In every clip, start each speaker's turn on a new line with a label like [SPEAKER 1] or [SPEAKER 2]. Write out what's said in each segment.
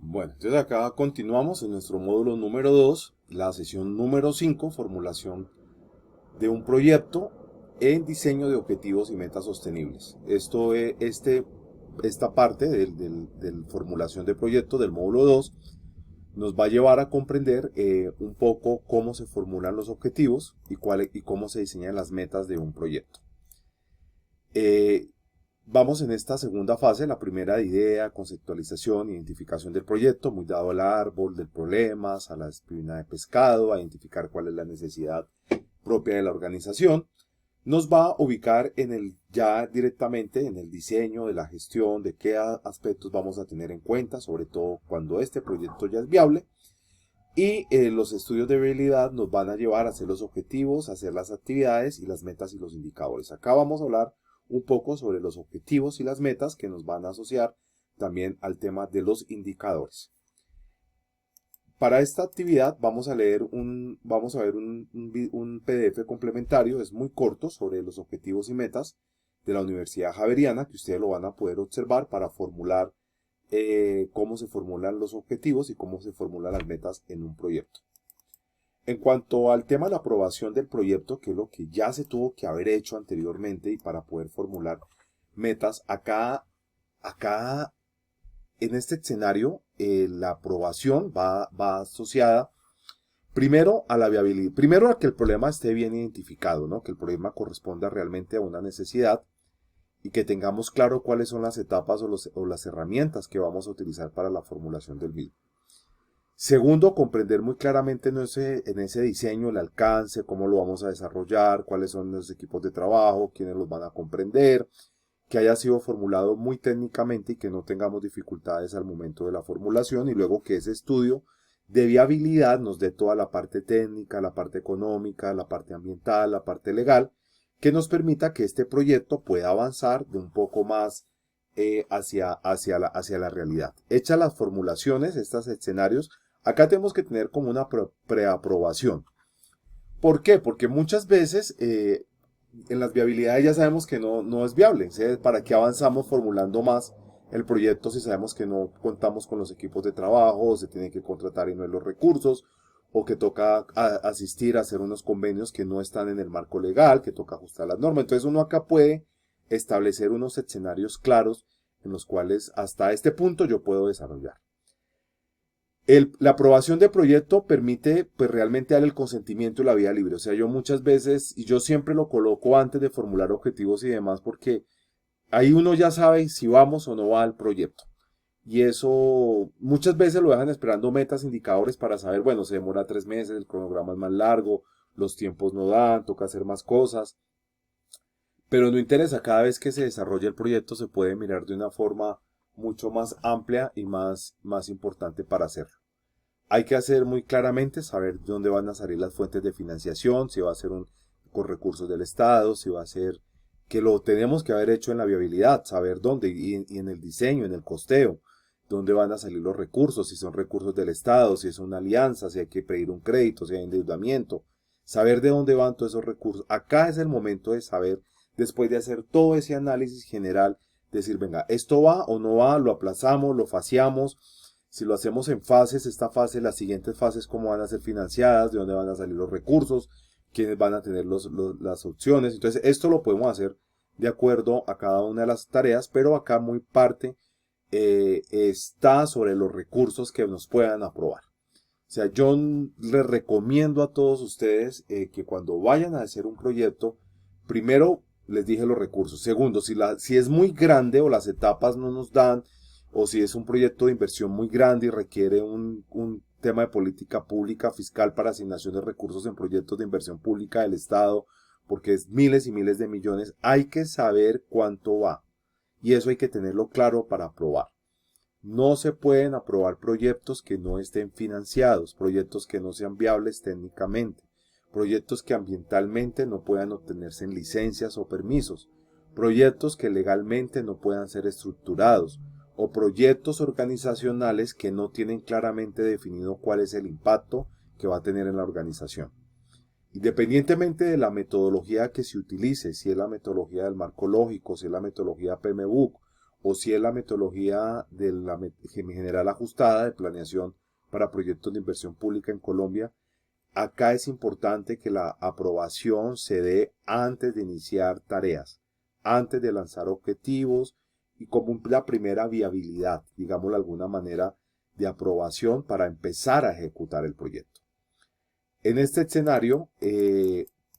[SPEAKER 1] Bueno, entonces acá continuamos en nuestro módulo número 2, la sesión número 5, formulación de un proyecto en diseño de objetivos y metas sostenibles. Esta parte del formulación de proyecto del módulo 2 nos va a llevar a comprender un poco cómo se formulan los objetivos y cómo se diseñan las metas de un proyecto. Eh, Vamos en esta segunda fase, la primera de idea, conceptualización, identificación del proyecto, muy dado al árbol del problemas, a la espina de pescado, a identificar cuál es la necesidad propia de la organización. Nos va a ubicar ya directamente en el diseño de la gestión, de qué aspectos vamos a tener en cuenta, sobre todo cuando este proyecto ya es viable. Y los estudios de viabilidad nos van a llevar a hacer los objetivos, a hacer las actividades y las metas y los indicadores. Acá vamos a hablar un poco sobre los objetivos y las metas que nos van a asociar también al tema de los indicadores. Para esta actividad vamos a ver un PDF complementario, es muy corto, sobre los objetivos y metas de la Universidad Javeriana, que ustedes lo van a poder observar para formular cómo se formulan los objetivos y cómo se formulan las metas en un proyecto. En cuanto al tema de la aprobación del proyecto, que es lo que ya se tuvo que haber hecho anteriormente y para poder formular metas, acá en este escenario la aprobación va asociada primero a la viabilidad, primero a que el problema esté bien identificado, ¿no? Que el problema corresponda realmente a una necesidad y que tengamos claro cuáles son las etapas o las herramientas que vamos a utilizar para la formulación del mismo. Segundo, comprender muy claramente en ese diseño el alcance, cómo lo vamos a desarrollar, cuáles son los equipos de trabajo, quiénes los van a comprender, que haya sido formulado muy técnicamente y que no tengamos dificultades al momento de la formulación, y luego que ese estudio de viabilidad nos dé toda la parte técnica, la parte económica, la parte ambiental, la parte legal, que nos permita que este proyecto pueda avanzar de un poco más hacia la realidad. Hechas las formulaciones, estos escenarios, acá tenemos que tener como una preaprobación. ¿Por qué? Porque muchas veces en las viabilidades ya sabemos que no es viable. ¿Sí? ¿Para qué avanzamos formulando más el proyecto si sabemos que no contamos con los equipos de trabajo, o se tiene que contratar y no hay los recursos, o que toca asistir a hacer unos convenios que no están en el marco legal, que toca ajustar las normas? Entonces uno acá puede establecer unos escenarios claros en los cuales hasta este punto yo puedo desarrollar. La aprobación de proyecto permite pues realmente dar el consentimiento y la vía libre. O sea, yo muchas veces, y yo siempre lo coloco antes de formular objetivos y demás, porque ahí uno ya sabe si vamos o no va al proyecto. Y eso muchas veces lo dejan esperando metas, indicadores para saber, bueno, se demora 3 meses, el cronograma es más largo, los tiempos no dan, toca hacer más cosas. Pero no interesa, cada vez que se desarrolla el proyecto se puede mirar de una forma mucho más amplia y más importante para hacerlo. Hay que hacer muy claramente, saber de dónde van a salir las fuentes de financiación, si va a ser con recursos del Estado, si va a ser, que lo tenemos que haber hecho en la viabilidad, saber dónde y en el diseño, en el costeo, dónde van a salir los recursos, si son recursos del Estado, si es una alianza, si hay que pedir un crédito, si hay endeudamiento, saber de dónde van todos esos recursos. Acá es el momento de saber, después de hacer todo ese análisis general, decir, venga, esto va o no va, lo aplazamos, lo faseamos. Si lo hacemos en fases, esta fase, las siguientes fases, cómo van a ser financiadas, de dónde van a salir los recursos, quiénes van a tener las opciones. Entonces, esto lo podemos hacer de acuerdo a cada una de las tareas, pero acá muy parte está sobre los recursos que nos puedan aprobar. O sea, yo les recomiendo a todos ustedes que cuando vayan a hacer un proyecto, primero les dije los recursos. Segundo, si es muy grande o las etapas no nos dan, o si es un proyecto de inversión muy grande y requiere un tema de política pública fiscal para asignación de recursos en proyectos de inversión pública del Estado, porque es miles y miles de millones, hay que saber cuánto va. Y eso hay que tenerlo claro para aprobar. No se pueden aprobar proyectos que no estén financiados, proyectos que no sean viables técnicamente, proyectos que ambientalmente no puedan obtenerse en licencias o permisos, proyectos que legalmente no puedan ser estructurados, o proyectos organizacionales que no tienen claramente definido cuál es el impacto que va a tener en la organización. Independientemente de la metodología que se utilice, si es la metodología del marco lógico, si es la metodología PMBOK o si es la metodología general ajustada de planeación para proyectos de inversión pública en Colombia. Acá es importante que la aprobación se dé antes de iniciar tareas, antes de lanzar objetivos y como la primera viabilidad, digámoslo de alguna manera, de aprobación para empezar a ejecutar el proyecto. En este escenario,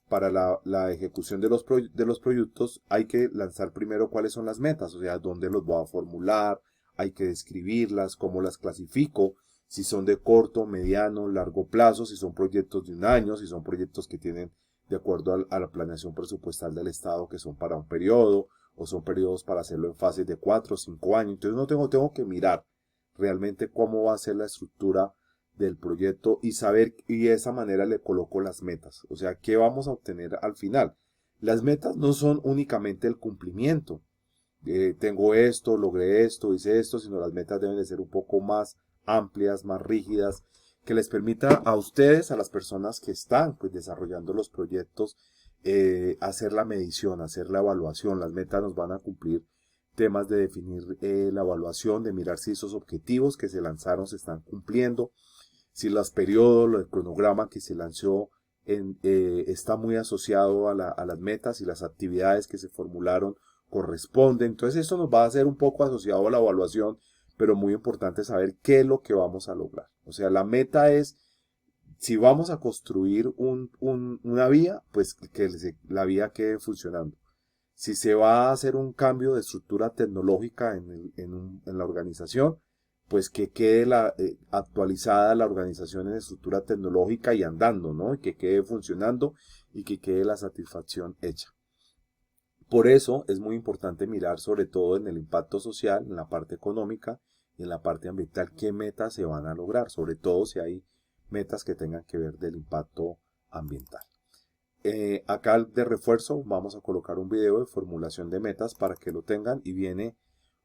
[SPEAKER 1] para la ejecución de los proyectos hay que lanzar primero cuáles son las metas, o sea, dónde los voy a formular, hay que describirlas, cómo las clasifico, si son de corto, mediano, largo plazo, si son proyectos de un año, si son proyectos que tienen, de acuerdo a la planeación presupuestal del Estado, que son para un periodo, o son periodos para hacerlo en fases de 4 o 5 años. Entonces no tengo que mirar realmente cómo va a ser la estructura del proyecto y saber, y de esa manera le coloco las metas. O sea, ¿qué vamos a obtener al final? Las metas no son únicamente el cumplimiento. Tengo esto, logré esto, hice esto, sino las metas deben de ser un poco más amplias, más rígidas, que les permita a ustedes, a las personas que están pues, desarrollando los proyectos, hacer la medición, hacer la evaluación. Las metas nos van a cumplir temas de definir la evaluación, de mirar si esos objetivos que se lanzaron se están cumpliendo, si los periodos, el cronograma que se lanzó está muy asociado a las metas y las actividades que se formularon corresponden. Entonces esto nos va a ser un poco asociado a la evaluación, pero muy importante saber qué es lo que vamos a lograr. O sea, la meta es, si vamos a construir una vía, pues que la vía quede funcionando. Si se va a hacer un cambio de estructura tecnológica en la organización, pues que quede actualizada la organización en estructura tecnológica y andando, ¿no? Y que quede funcionando y que quede la satisfacción hecha. Por eso es muy importante mirar sobre todo en el impacto social, en la parte económica y en la parte ambiental, qué metas se van a lograr, sobre todo si hay metas que tengan que ver del impacto ambiental. Acá de refuerzo vamos a colocar un video de formulación de metas para que lo tengan y viene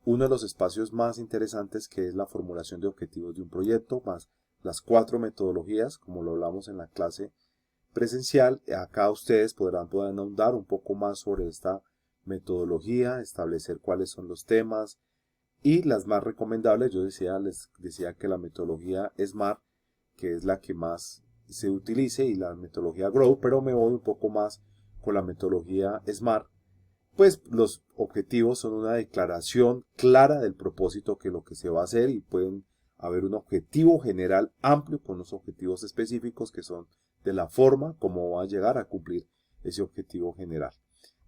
[SPEAKER 1] uno de los espacios más interesantes que es la formulación de objetivos de un proyecto, más las 4 metodologías, como lo hablamos en la clase presencial. Acá ustedes podrán ahondar un poco más sobre esta metodología, establecer cuáles son los temas y las más recomendables. Yo les decía que la metodología SMART, que es la que más se utilice, y la metodología GROW, pero me voy un poco más con la metodología SMART. Pues los objetivos son una declaración clara del propósito que lo que se va a hacer y pueden haber un objetivo general amplio con los objetivos específicos que son de la forma como va a llegar a cumplir ese objetivo general.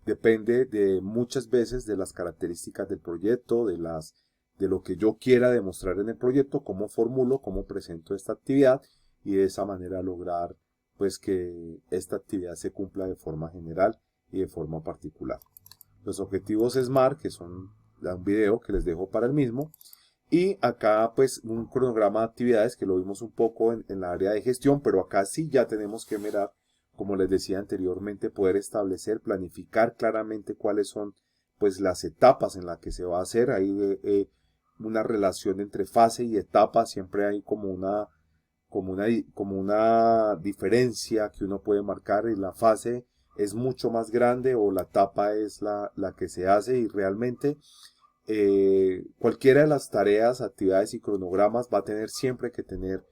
[SPEAKER 1] Depende de muchas veces de las características del proyecto, de lo que yo quiera demostrar en el proyecto, cómo formulo, cómo presento esta actividad y de esa manera lograr pues que esta actividad se cumpla de forma general y de forma particular. Los objetivos SMART, que son un video que les dejo para el mismo, y acá pues un cronograma de actividades que lo vimos un poco en la área de gestión, pero acá sí ya tenemos que mirar, como les decía anteriormente, poder establecer, planificar claramente cuáles son pues las etapas en las que se va a hacer. Hay una relación entre fase y etapa, siempre hay como una diferencia que uno puede marcar, y la fase es mucho más grande o la etapa es la que se hace, y realmente cualquiera de las tareas, actividades y cronogramas va a tener siempre que tener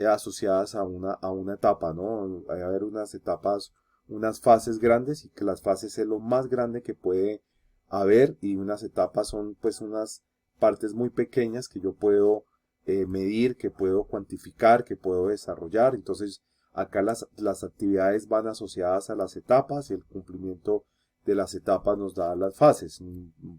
[SPEAKER 1] asociadas a una etapa, ¿no? Hay a haber unas etapas, unas fases grandes, y que las fases es lo más grande que puede haber, y unas etapas son pues unas partes muy pequeñas que yo puedo medir, que puedo cuantificar, que puedo desarrollar. Entonces acá las actividades van asociadas a las etapas y el cumplimiento de las etapas nos da las fases.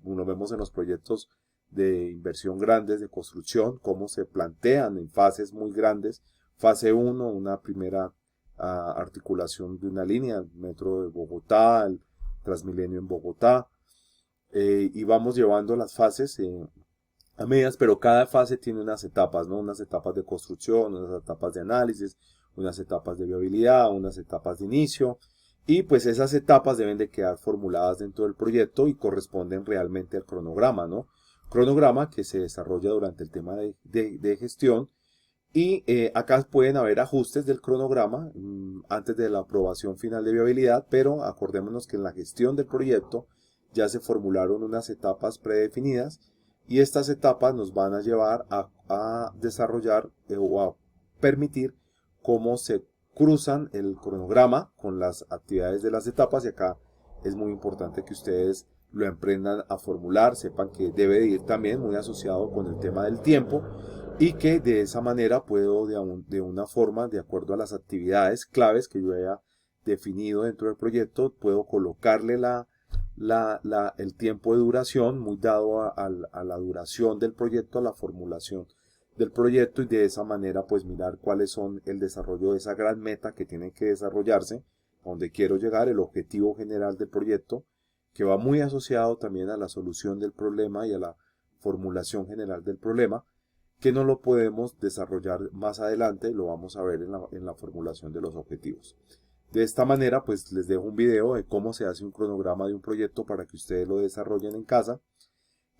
[SPEAKER 1] Lo vemos en los proyectos de inversión grandes de construcción, cómo se plantean en fases muy grandes. Fase 1, una primera articulación de una línea, el metro de Bogotá, el Transmilenio en Bogotá, y vamos llevando las fases a medidas, pero cada fase tiene unas etapas, ¿no? Unas etapas de construcción, unas etapas de análisis, unas etapas de viabilidad, unas etapas de inicio, y pues esas etapas deben de quedar formuladas dentro del proyecto y corresponden realmente al cronograma, ¿no? Cronograma que se desarrolla durante el tema de gestión, y acá pueden haber ajustes del cronograma antes de la aprobación final de viabilidad, pero acordémonos que en la gestión del proyecto ya se formularon unas etapas predefinidas, y estas etapas nos van a llevar a desarrollar o a permitir cómo se cruzan el cronograma con las actividades de las etapas, y acá es muy importante que ustedes lo emprendan a formular, sepan que debe de ir también muy asociado con el tema del tiempo y que de esa manera puedo de una forma, de acuerdo a las actividades claves que yo haya definido dentro del proyecto, puedo colocarle el tiempo de duración muy dado a la duración del proyecto, a la formulación del proyecto, y de esa manera pues mirar cuáles son el desarrollo de esa gran meta que tiene que desarrollarse, donde quiero llegar, el objetivo general del proyecto, que va muy asociado también a la solución del problema y a la formulación general del problema, que no lo podemos desarrollar más adelante, lo vamos a ver en la formulación de los objetivos. De esta manera, pues les dejo un video de cómo se hace un cronograma de un proyecto para que ustedes lo desarrollen en casa,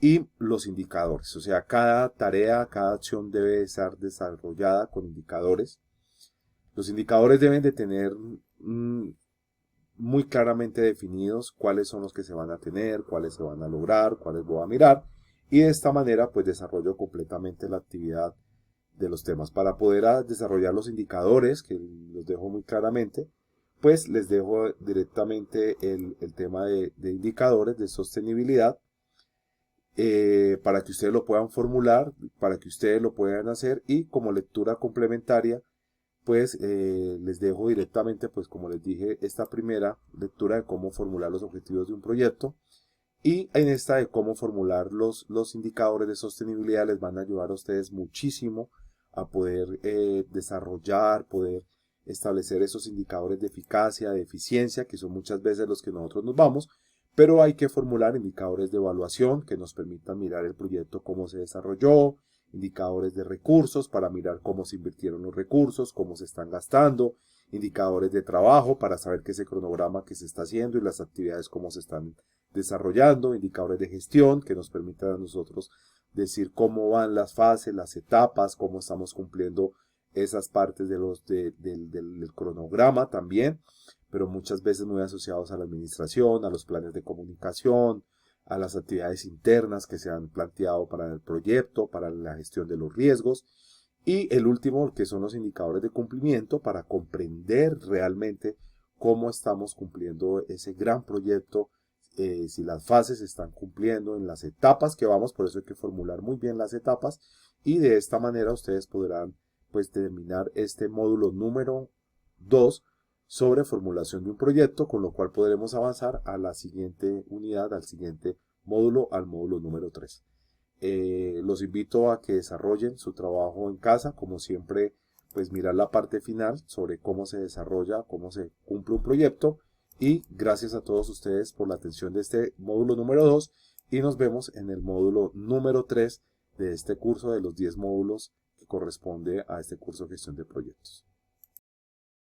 [SPEAKER 1] y los indicadores. O sea, cada tarea, cada acción debe estar desarrollada con indicadores. Los indicadores deben de tener muy claramente definidos cuáles son los que se van a tener, cuáles se van a lograr, cuáles voy a mirar, y de esta manera pues desarrollo completamente la actividad de los temas. Para poder desarrollar los indicadores, que los dejo muy claramente, pues les dejo directamente el tema de indicadores de sostenibilidad, para que ustedes lo puedan formular, para que ustedes lo puedan hacer, y como lectura complementaria pues les dejo directamente, pues como les dije, esta primera lectura de cómo formular los objetivos de un proyecto, y en esta de cómo formular los indicadores de sostenibilidad. Les van a ayudar a ustedes muchísimo a poder desarrollar, poder establecer esos indicadores de eficacia, de eficiencia, que son muchas veces los que nosotros nos vamos, pero hay que formular indicadores de evaluación que nos permitan mirar el proyecto, cómo se desarrolló, indicadores de recursos para mirar cómo se invirtieron los recursos, cómo se están gastando, indicadores de trabajo para saber que ese cronograma que se está haciendo y las actividades cómo se están desarrollando, indicadores de gestión que nos permitan a nosotros decir cómo van las fases, las etapas, cómo estamos cumpliendo esas partes del cronograma también, pero muchas veces muy asociados a la administración, a los planes de comunicación, a las actividades internas que se han planteado para el proyecto, para la gestión de los riesgos, y el último, que son los indicadores de cumplimiento, para comprender realmente cómo estamos cumpliendo ese gran proyecto, si las fases se están cumpliendo en las etapas que vamos. Por eso hay que formular muy bien las etapas, y de esta manera ustedes podrán pues terminar este módulo número 2 sobre formulación de un proyecto, con lo cual podremos avanzar a la siguiente unidad, al siguiente módulo, al módulo número 3. Los invito a que desarrollen su trabajo en casa, como siempre, pues mirar la parte final sobre cómo se desarrolla, cómo se cumple un proyecto, y gracias a todos ustedes por la atención de este módulo número 2, y nos vemos en el módulo número 3 de este curso de los 10 módulos que corresponde a este curso de gestión de proyectos.